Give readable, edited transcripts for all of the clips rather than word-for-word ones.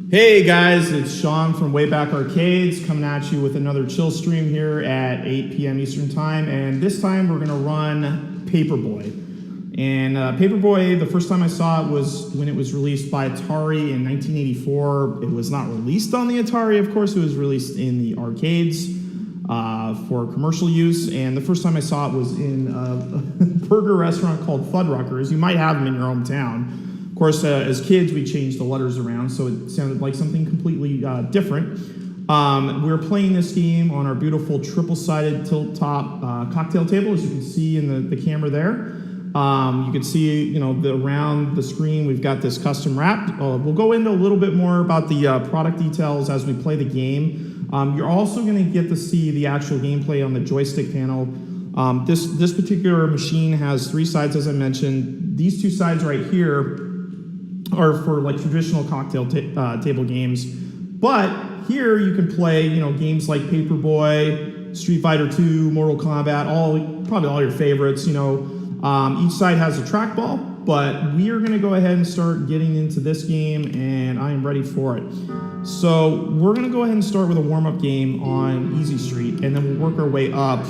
Hey guys, it's Sean from Wayback Arcades coming at you with another chill stream here at 8 p.m. Eastern Time, and this time we're going to run Paperboy. And Paperboy, the first time I saw it was when it was released by Atari in 1984. It was not released on the Atari, of course. It was released in the arcades for commercial use, and the first time I saw it was in a burger restaurant called Fuddruckers. You might have them in your hometown. Of course, as kids, we changed the letters around, so it sounded like something completely different. We were playing this game on our beautiful triple-sided tilt-top cocktail table, as you can see in the camera there. You can see, around the screen, we've got this custom wrap. We'll go into a little bit more about the product details as we play the game. You're also going to get to see the actual gameplay on the joystick panel. This particular machine has three sides, as I mentioned. These two sides right here are for like traditional cocktail table games, but here you can play games like Paperboy, Street Fighter 2, Mortal Kombat, probably all your favorites. Each side has a trackball, but we are going to go ahead and start getting into this game, and I am ready for it. So we're going to go ahead and start with a warm-up game on Easy Street, and then we'll work our way up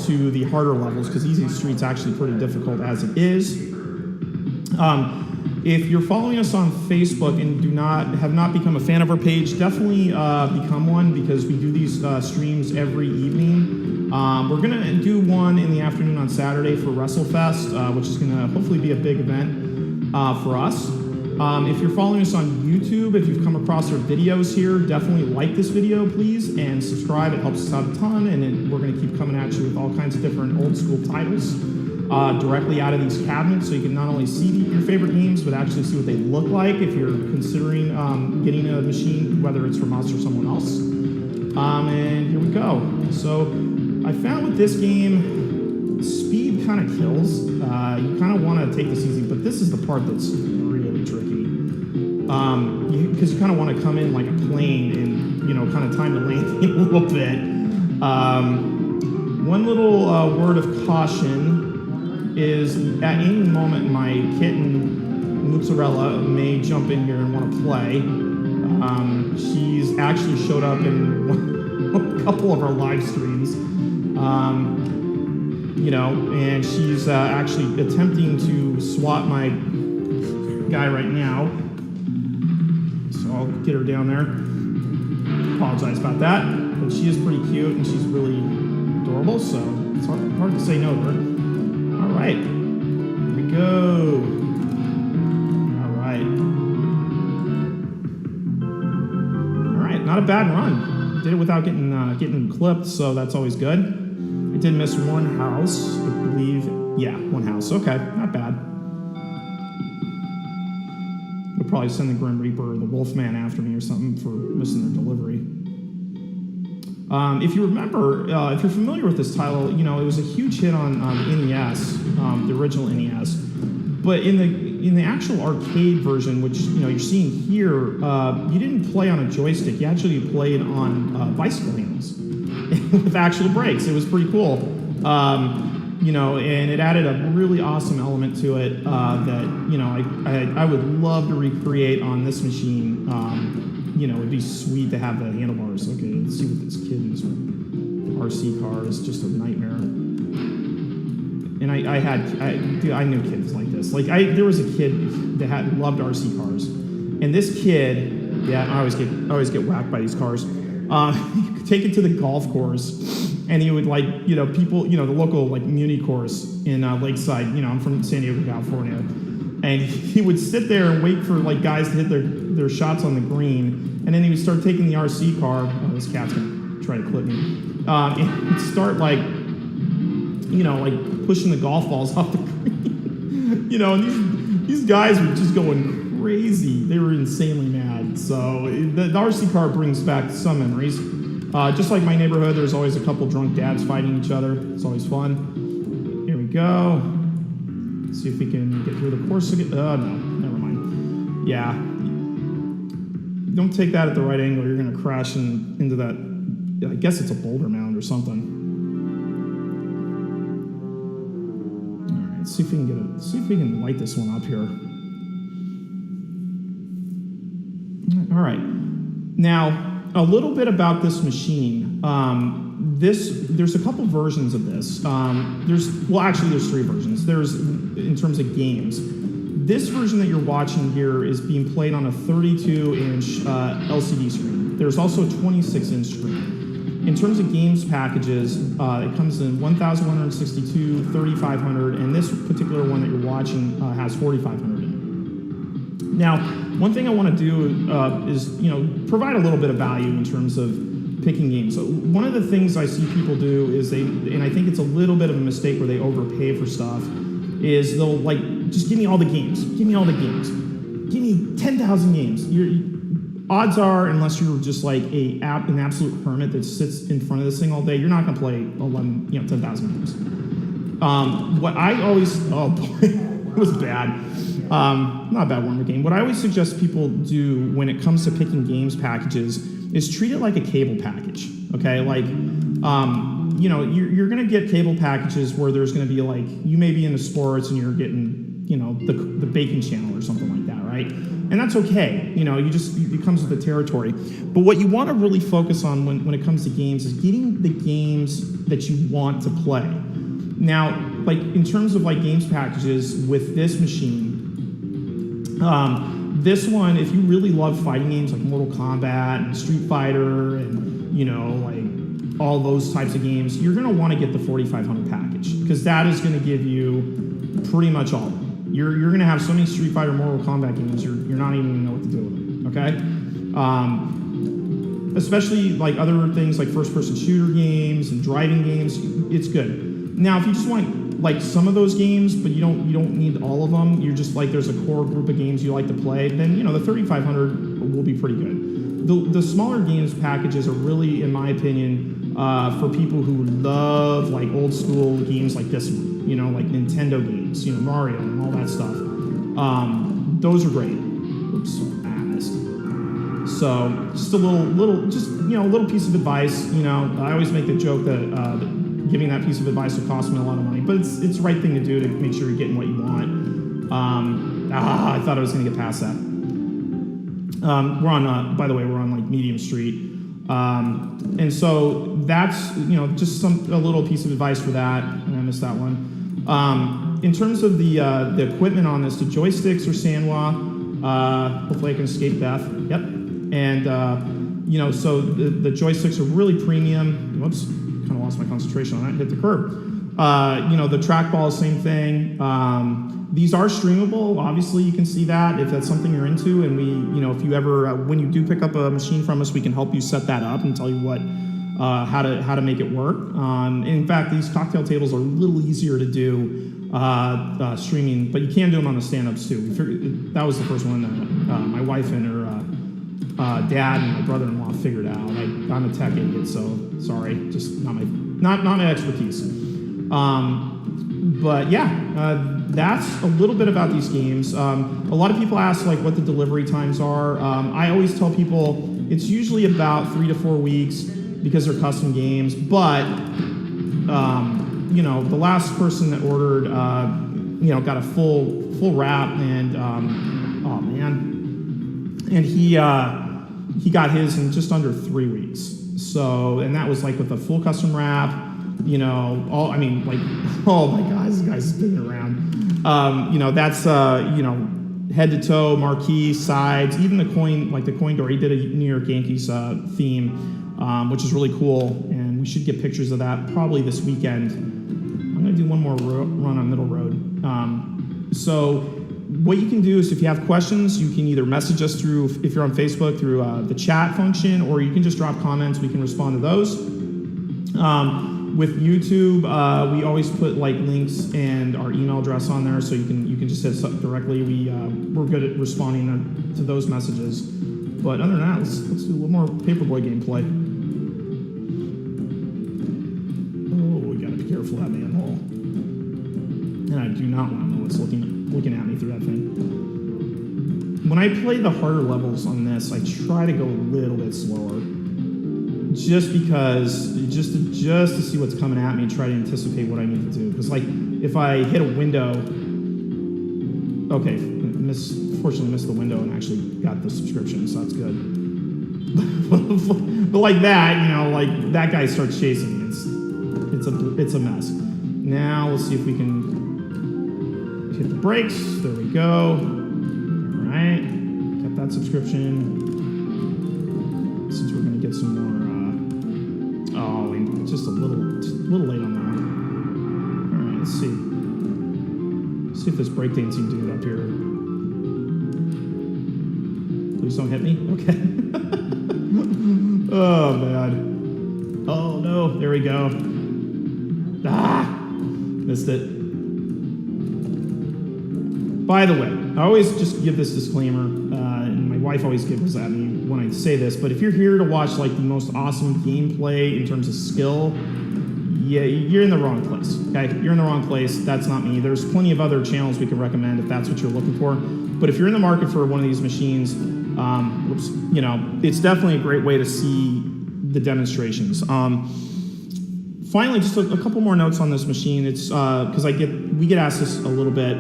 to the harder levels, because Easy Street's actually pretty difficult as it is. If you're following us on Facebook and have not become a fan of our page, definitely become one, because we do these streams every evening. We're going to do one in the afternoon on Saturday for WrestleFest, which is going to hopefully be a big event for us. If you're following us on YouTube, if you've come across our videos here, definitely like this video, please, and subscribe. It helps us out a ton, and we're going to keep coming at you with all kinds of different old school titles directly out of these cabinets, so you can not only see your favorite games, but actually see what they look like if you're considering getting a machine, whether it's from us or someone else. And here we go. So I found with this game, speed kind of kills. You kind of want to take this easy, but this is the part that's really tricky. Because you kind of want to come in like a plane and, kind of time the landing a little bit. One little word of caution is at any moment my kitten Mozzarella may jump in here and want to play. She's actually showed up in a couple of our live streams, and she's actually attempting to swat my guy right now. So I'll get her down there. Apologize about that, but she is pretty cute and she's really adorable, so it's hard to say no to her. All right, here we go. All right, not a bad run. Did it without getting clipped, so that's always good. I did miss one house, I believe. Yeah, one house. Okay, not bad. We'll probably send the Grim Reaper or the Wolfman after me or something for missing their delivery. If you remember, if you're familiar with this title, it was a huge hit on the NES, the original NES. But in the actual arcade version, which you're seeing here, you didn't play on a joystick. You actually played on bicycle handles with actual brakes. It was pretty cool, and it added a really awesome element to it that I would love to recreate on this machine. It'd be sweet to have the handlebars. Okay, let's see what this kid in this RC car is just a nightmare. And I knew kids like this. There was a kid that loved RC cars, and this kid, I always get whacked by these cars. Take it to the golf course, and he would people, the local muni course in Lakeside. I'm from San Diego, California. And he would sit there and wait for guys to hit their shots on the green, and then he would start taking the RC car. Oh, this cat's gonna try to clip me. And he'd start pushing the golf balls off the green. And these guys were just going crazy. They were insanely mad. So the RC car brings back some memories. Just like my neighborhood, there's always a couple drunk dads fighting each other. It's always fun. Here we go. See if we can get through the course again. No, never mind. Yeah. Don't take that at the right angle. You're going to crash into that. I guess it's a boulder mound or something. All right, see if we can light this one up here. All right. Now, a little bit about this machine. There's a couple versions of this. There's 3 versions. There's, in terms of games. This version that you're watching here is being played on a 32-inch LCD screen. There's also a 26-inch screen. In terms of games packages, it comes in 1,162, 3,500, and this particular one that you're watching has 4,500 in it. Now, one thing I want to do is, provide a little bit of value in terms of picking games. So one of the things I see people do is and I think it's a little bit of a mistake where they overpay for stuff, is they'll just give me all the games. Give me all the games. Give me 10,000 games. Odds are, unless you're just like an absolute hermit that sits in front of this thing all day, you're not going to play 10,000 games. What I always, oh boy, it was bad. Not a bad Warhammer game. What I always suggest people do when it comes to picking games packages is treat it like a cable package. Okay, you're going to get cable packages where there's going to be you may be into sports and you're getting the baking channel or something like that, right? And that's okay. It comes with the territory. But what you want to really focus on when it comes to games is getting the games that you want to play. Now, in terms of games packages with this machine, this one, if you really love fighting games like Mortal Kombat and Street Fighter and all those types of games, you're going to want to get the 4,500 package because that is going to give you pretty much all of them. You're going to have so many Street Fighter, Mortal Kombat games, you're not even going to know what to do with them, okay? Especially other things like first-person shooter games and driving games, it's good. Now, if you just want some of those games, but you don't need all of them, you're just there's a core group of games you like to play, then the 3,500 will be pretty good. The smaller games packages are really, in my opinion, for people who love old school games like this one, like Nintendo games, Mario and all that stuff. Those are great. Oops, I missed. So just a little piece of advice. I always make the joke that giving that piece of advice will cost me a lot of money, but it's the right thing to do to make sure you're getting what you want. I thought I was going to get past that. We're on, by the way, we're on Medium Street. And so that's, just a little piece of advice for that, and I missed that one. In terms of the equipment on this, the joysticks are Sanwa. Hopefully I can escape death. Yep. And, so the joysticks are really premium. Whoops, kind of lost my concentration on that, hit the curb. The trackball, same thing. These are streamable. Obviously, you can see that if that's something you're into. And we, if you ever, when you do pick up a machine from us, we can help you set that up and tell you how to make it work. In fact, these cocktail tables are a little easier to do streaming, but you can do them on the stand-ups too. That was the first one that my wife and her dad and my brother-in-law figured out. I'm a tech idiot, so sorry, just not my expertise. But yeah, that's a little bit about these games. A lot of people ask what the delivery times are. I always tell people it's usually about 3 to 4 weeks because they're custom games. But the last person that ordered, got a full wrap, and oh man, and he got his in just under 3 weeks. So, and that was with a full custom wrap. Oh my God, this guy's been around. That's head to toe, marquee, sides, even the coin door. He did a New York Yankees theme, which is really cool, and we should get pictures of that probably this weekend. I'm gonna do one more run on Middle Road. So what you can do is, if you have questions, you can either message us through, if you're on Facebook, through the chat function, or you can just drop comments. We can respond to those. With YouTube, we always put links and our email address on there, so you can just hit us up directly. We're good at responding to those messages. But other than that, let's do a little more Paperboy gameplay. Oh, we gotta be careful of that manhole. And I do not want to know what's looking at me through that thing. When I play the harder levels on this, I try to go a little bit slower. Just because, just to see what's coming at me and try to anticipate what I need to do. Because if I hit a window, okay, miss fortunately missed the window and actually got the subscription, so that's good. But like that, like that guy starts chasing me. It's a mess. Now let's see if we can hit the brakes. There we go. All right, got that subscription. Since we're gonna get some more. Just a little late on that one. All right, let's see. See if this breakdancing dude up here. Please don't hit me. Okay. Oh man. Oh no. There we go. Missed it. By the way, I always just give this disclaimer, and my wife always gives at me when I say this, but if you're here to watch like the most awesome gameplay in terms of skill, yeah, you're in the wrong place, okay? You're in the wrong place. That's not me. There's plenty of other channels we can recommend if that's what you're looking for. But if you're in the market for one of these machines, it's definitely a great way to see the demonstrations. Finally, just a couple more notes on this machine. It's because we get asked this a little bit.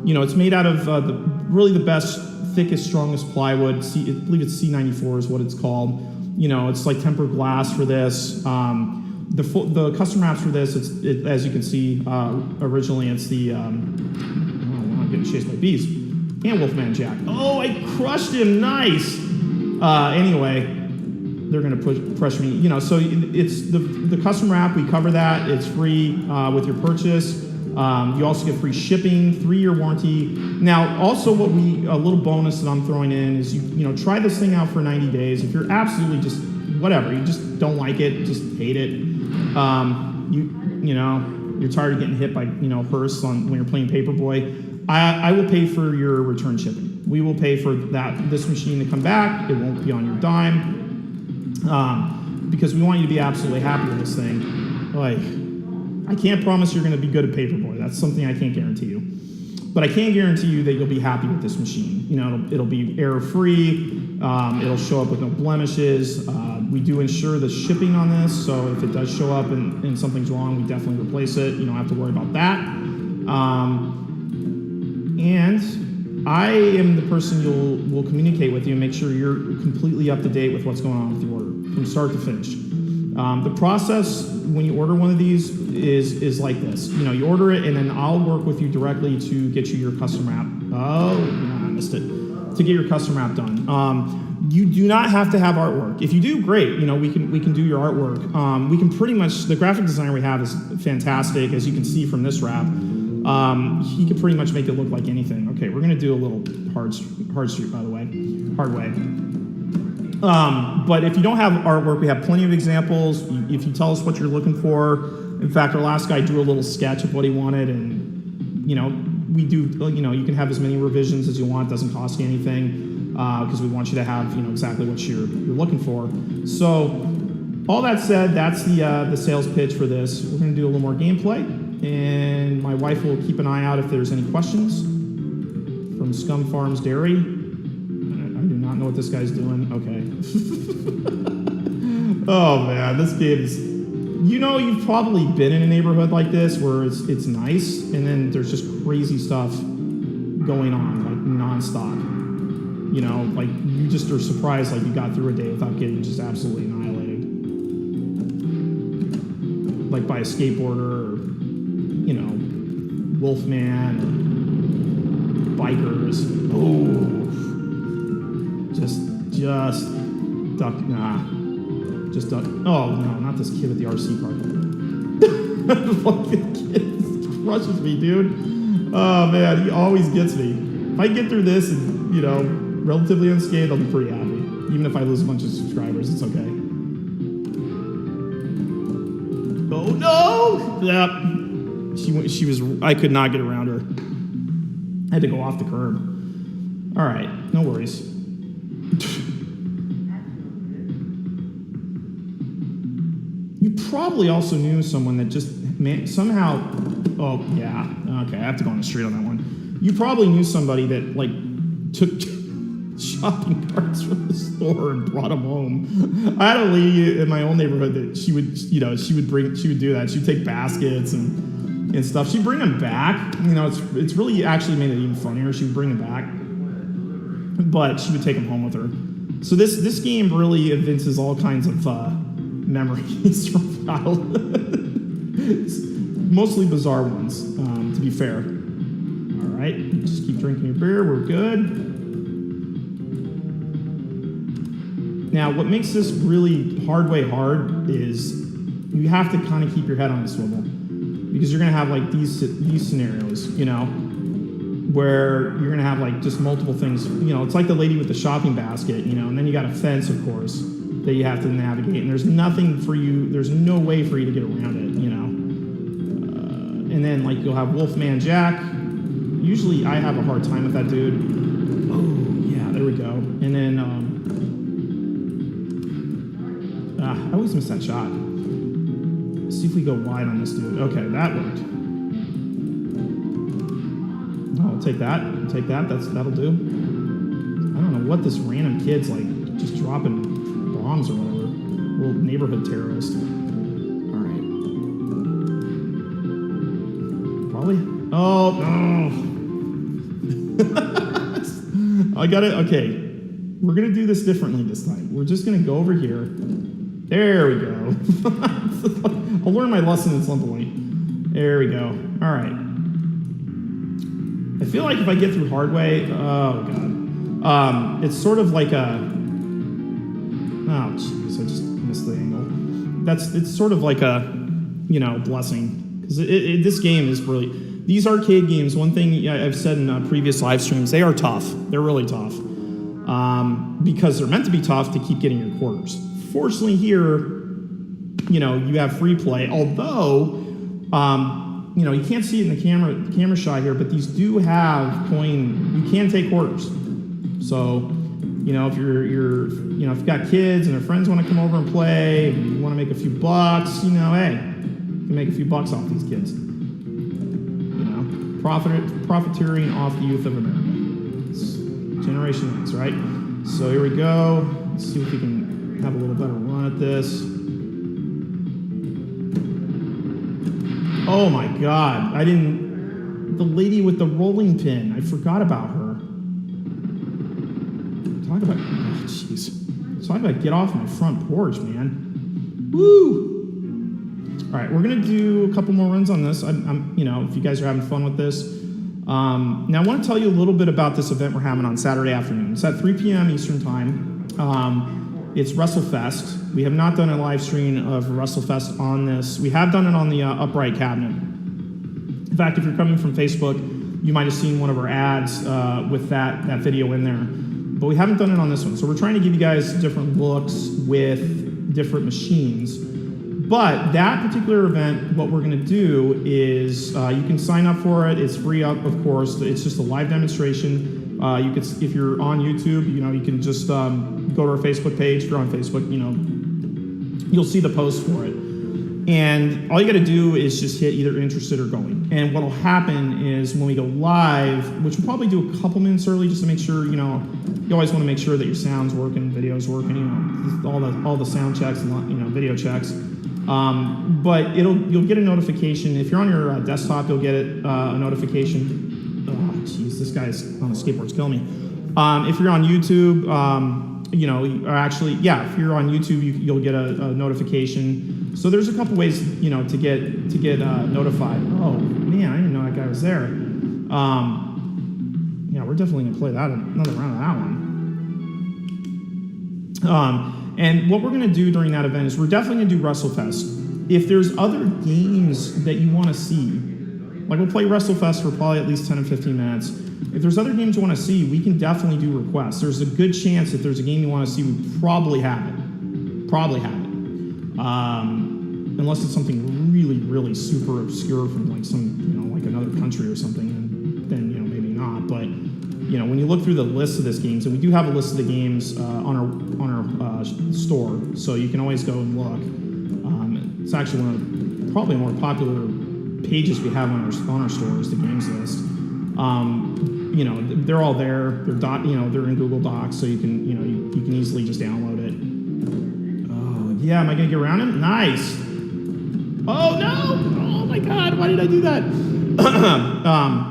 It's made out of the best, thickest, strongest plywood. I believe it's C94 is what it's called. It's like tempered glass for this. The custom wraps for this, as you can see, originally it's the I'm getting chased by bees and Wolfman Jack. Oh, I crushed him! Nice. Anyway, they're gonna pressure me. So it's the custom wrap. We cover that. It's free with your purchase. You also get free shipping, 3-year warranty. Now, also a little bonus that I'm throwing in is try this thing out for 90 days. If you're absolutely just whatever, you just don't like it, just hate it. You're tired of getting hit by hearse when you're playing Paperboy. I will pay for your return shipping. We will pay for this machine to come back. It won't be on your dime because we want you to be absolutely happy with this thing. Like, I can't promise you're going to be good at Paperboy. That's something I can't guarantee you. But I can guarantee you that you'll be happy with this machine. It'll be error-free. It'll show up with no blemishes. We do ensure the shipping on this, so if it does show up and something's wrong, we definitely replace it. You don't have to worry about that. And I am the person will communicate with you and make sure you're completely up to date with what's going on with your order from start to finish. The process when you order one of these is like this. You order it, and then I'll work with you directly to get you your custom wrap. Oh, no, I missed it. To get your custom wrap done. You do not have to have artwork. If you do, great. We can do your artwork. We can pretty much, the graphic designer we have is fantastic, as you can see from this wrap. He can pretty much make it look like anything. Okay, we're gonna do a little hard street, by the way, hard way. But if you don't have artwork, we have plenty of examples. If you tell us what you're looking for, in fact, our last guy drew a little sketch of what he wanted, and we do. You can have as many revisions as you want. It doesn't cost you anything because we want you to have exactly what you're looking for. So, all that said, that's the sales pitch for this. We're going to do a little more gameplay, and my wife will keep an eye out if there's any questions from Scum Farms Dairy. I do not know what this guy's doing. Okay. Oh man, this game is. You've probably been in a neighborhood like this where it's nice, and then there's just crazy stuff going on, like nonstop. Like you just are surprised, like you got through a day without getting just absolutely annihilated, like by a skateboarder, or Wolfman, or bikers. Oh, just duck. Nah. Just oh no, not this kid with the RC car. The fucking kid crushes me, dude. Oh man, he always gets me. If I get through this and relatively unscathed, I'll be pretty happy. Even if I lose a bunch of subscribers, it's okay. Oh no! Yep. She was. I could not get around her. I had to go off the curb. All right, no worries. You probably also knew someone that just somehow. Oh yeah, okay. I have to go on the street on that one. You probably knew somebody that took shopping carts from the store and brought them home. I had a lady in my old neighborhood that she would do that. She would take baskets and stuff. She'd bring them back. It's really actually made it even funnier. She would bring them back. but she would take them home with her. So this game really evinces all kinds of memories from childhood. Mostly bizarre ones, to be fair. All right, just keep drinking your beer. We're good. Now, what makes this really hard is you have to kind of keep your head on a swivel, because you're going to have like these scenarios, you know, where you're going to have like just multiple things. You know, it's like the lady with the shopping basket, you know, and then you got a fence, of course, that you have to navigate, and there's nothing for you. There's no way for you to get around it, you know. And then like you'll have Wolfman Jack. Usually I have a hard time with that dude. Oh yeah, there we go. And then I always miss that shot. Let's see if we go wide on this dude. Okay, that worked. Oh, I'll take that. I'll take that. That'll do. I don't know what this random kid's like, just dropping bombs or whatever. Little neighborhood terrorist. All right. Probably. Oh no. I got it. Okay. We're gonna do this differently this time. We're just gonna go over here. There we go. I'll learn my lesson at some point. There we go. All right. I feel like if I get through hard way, oh god, it's sort of like a. Oh jeez, I just missed the angle. It's sort of like a, you know, blessing, because this game is really. These arcade games. One thing I've said in previous live streams, they are tough. They're really tough, because they're meant to be tough to keep getting your quarters. Fortunately here, you know, you have free play, although, you know, you can't see it in the camera shot here, but these do have coin, you can take quarters. So, you know, if you're you know, if you've got kids and their friends want to come over and play, and you want to make a few bucks, you know, hey, you can make a few bucks off these kids. You know, profiteering off the youth of America. It's Generation X, right? So here we go. Let's see if we can have a little better run at this. Oh my god, the lady with the rolling pin, I forgot about her. Talk about get off my front porch, man. Woo! All right, we're gonna do a couple more runs on this. I'm you know, if you guys are having fun with this. Now I want to tell you a little bit about this event we're having on Saturday afternoon. It's at 3 p.m. Eastern time. It's WrestleFest. We have not done a live stream of WrestleFest on this. We have done it on the upright cabinet. In fact, if you're coming from Facebook, you might have seen one of our ads with that video in there. But we haven't done it on this one. So we're trying to give you guys different looks with different machines. But that particular event, what we're going to do is you can sign up for it. It's free, of course. It's just a live demonstration. You could, if you're on YouTube, you know, you can just go to our Facebook page. If you're on Facebook, you know, you'll see the post for it. And all you got to do is just hit either interested or going. And what'll happen is when we go live, which we'll probably do a couple minutes early, just to make sure, you know, you always want to make sure that your sound's working, video's working, you know, all the sound checks and, you know, video checks. But you'll get a notification. If you're on your desktop, you'll get it, a notification. Oh, jeez, this guy's on a skateboard's killing me. If you're on YouTube, you know, or actually, yeah, if you're on YouTube, you'll get a notification. So there's a couple ways, you know, to get notified. Oh man, I didn't know that guy was there. Yeah, we're definitely gonna play that another round of that one. And what we're gonna do during that event is we're definitely gonna do WrestleFest. If there's other games that you want to see, like we'll play WrestleFest for probably at least 10 or 15 minutes. If there's other games you want to see, we can definitely do requests. There's a good chance if there's a game you want to see, we probably have it. Unless it's something really, really super obscure from like some, you know, like another country or something, and then, you know, maybe not. But, you know, when you look through the list of these games, and we do have a list of the games on our store, so you can always go and look. It's actually one of the probably more popular pages we have on our store is the games list. You know, they're all there. They're you know, they're in Google Docs, so you can, you know, you can easily just download it. Oh yeah, am I gonna get around him? Nice. Oh no! Oh my God! Why did I do that?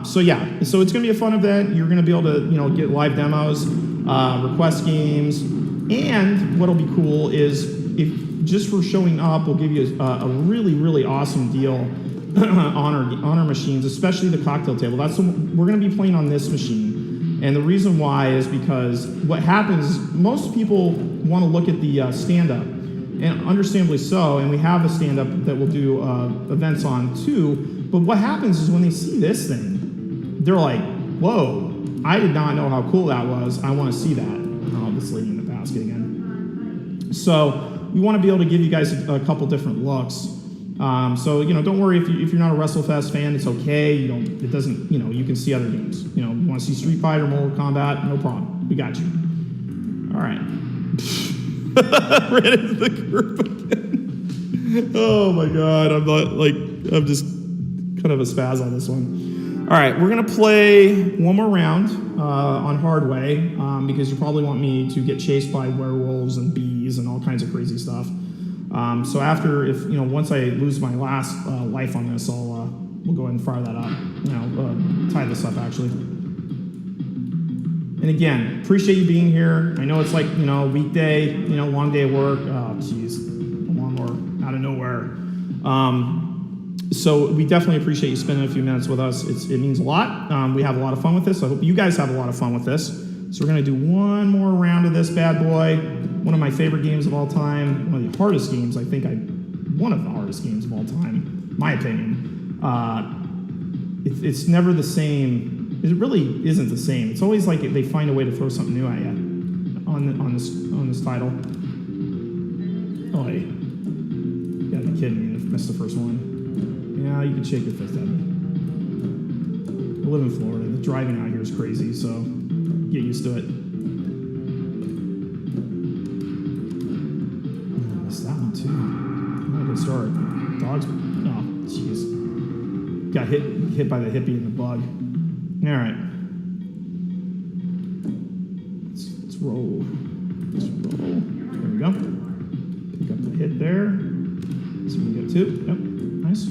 So yeah, so it's gonna be a fun event. You're gonna be able to, you know, get live demos. request games, and what'll be cool is if just for showing up, we'll give you a really, really awesome deal on our machines, especially the cocktail table. We're going to be playing on this machine, and the reason why is because what happens, most people want to look at the stand-up, and understandably so, and we have a stand-up that we'll do events on too, but what happens is when they see this thing, they're like, whoa, I did not know how cool that was. I want to see that. Oh, this lady in the basket again. So we want to be able to give you guys a couple different looks. So, you know, don't worry if you're not a WrestleFest fan, it's okay. It doesn't, you know, you can see other games. You know, you want to see Street Fighter, Mortal Kombat, no problem. We got you. All right. Ran into the curb again. Oh my God, I'm just kind of a spaz on this one. All right, we're gonna play one more round on hard way because you probably want me to get chased by werewolves and bees and all kinds of crazy stuff. So after, once I lose my last life on this, we'll go ahead and fire that up. Tie this up actually. And again, appreciate you being here. I know it's like, weekday, long day of work. Oh, geez, a lawnmower out of nowhere. So we definitely appreciate you spending a few minutes with us. It means a lot. We have a lot of fun with this. I hope you guys have a lot of fun with this. So we're gonna do one more round of this bad boy. One of my favorite games of all time. One of the hardest games, one of the hardest games of all time, in my opinion. It's never the same. It really isn't the same. It's always like they find a way to throw something new at you on this title. Oh, hey. You gotta be kidding me. I missed the first one. Yeah, you can shake your fist at me. I live in Florida. The driving out here is crazy, so get used to it. I missed that one too. Not a good start. Dogs. Oh, jeez. Got hit by the hippie and the bug. All right. Let's roll. Let's roll. There we go. Pick up the hit there. So we get two. Yep. Nice.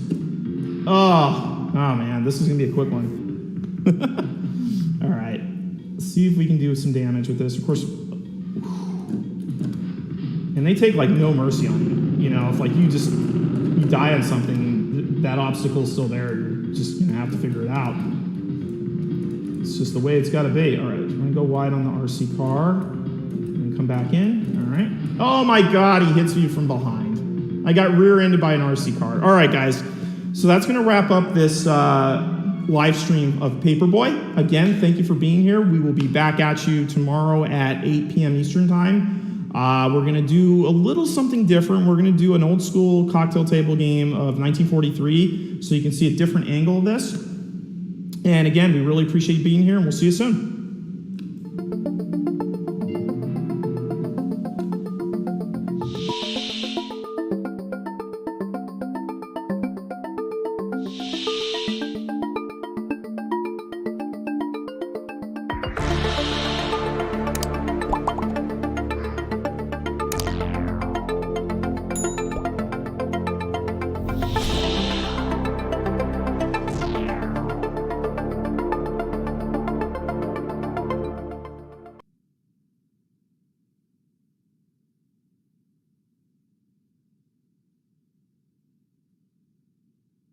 Oh man, this is gonna be a quick one. All right. Let's see if we can do some damage with this. Of course. And they take like no mercy on you. If like you die on something, that obstacle's still there. You're just gonna have to figure it out. It's just the way it's got to be. All right, we're going to go wide on the RC car and come back in. All right. Oh, my God, he hits you from behind. I got rear-ended by an RC car. All right, guys. So that's going to wrap up this live stream of Paperboy. Again, thank you for being here. We will be back at you tomorrow at 8 p.m. Eastern Time. We're going to do a little something different. We're going to do an old-school cocktail table game of 1943 so you can see a different angle of this. And again, we really appreciate you being here, and we'll see you soon.